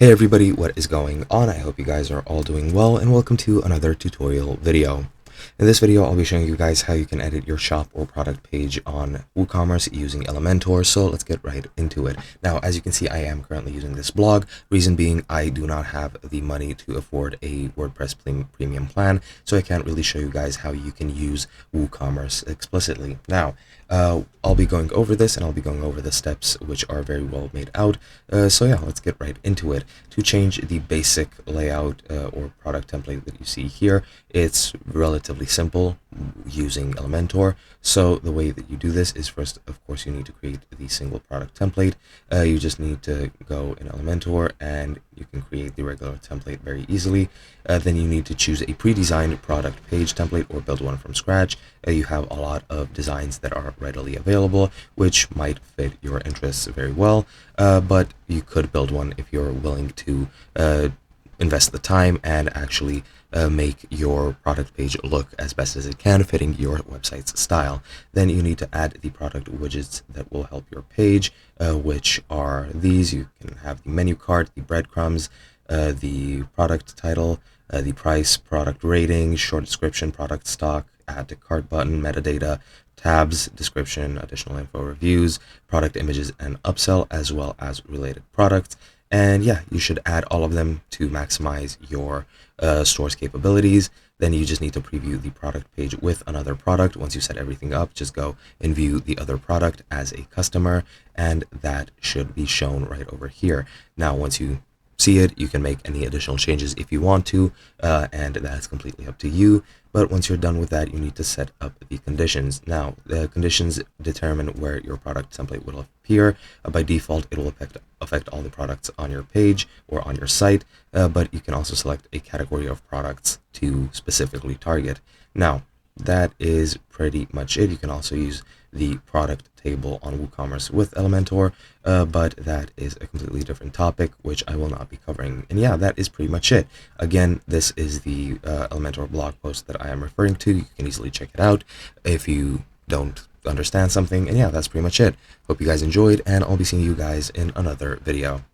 Hey everybody, what is going on? I hope you guys are all doing well, and welcome to another tutorial video. In this video, I'll be showing you guys how you can edit your shop or product page on WooCommerce using Elementor, so let's get right into it. Now, as you can see, I am currently using this blog. Reason being, I do not have the money to afford a WordPress premium plan, so I can't really show you guys how you can use WooCommerce explicitly. Now, I'll be going over this, and I'll be going over the steps which are very well made out. So yeah, let's get right into it. To change the basic layout or product template that you see here, it's relatively simple using Elementor. So the way that you do this is, first, of course, you need to create the single product template. You just need to go in Elementor and you can create the regular template very easily. Then you need to choose a pre-designed product page template or build one from scratch. You have a lot of designs that are readily available, which might fit your interests very well, but you could build one if you're willing to invest the time and actually make your product page look as best as it can, fitting your website's style. Then you need to add the product widgets that will help your page, which are these. You can have the menu card, the breadcrumbs, the product title, the price, product rating, short description, product stock, add to cart button, metadata, tabs, description, additional info, reviews, product images, and upsell, as well as related products. And yeah, you should add all of them to maximize your store's capabilities. Then you just need to preview the product page with another product. Once you set everything up, just go and view the other product as a customer, and that should be shown right over here. Now, once you see it, you can make any additional changes if you want to, and that's completely up to you. But once you're done with that, you need to set up the conditions. Now, the conditions determine where your product template will appear. By default, it will affect all the products on your page or on your site, but you can also select a category of products to specifically target. Now, that is pretty much it. You can also use the product table on WooCommerce with Elementor, but that is a completely different topic, which I will not be covering. And yeah, that is pretty much it. Again, this is the Elementor blog post that I am referring to. You can easily check it out if you don't understand something. And yeah, that's pretty much it. Hope you guys enjoyed, and I'll be seeing you guys in another video.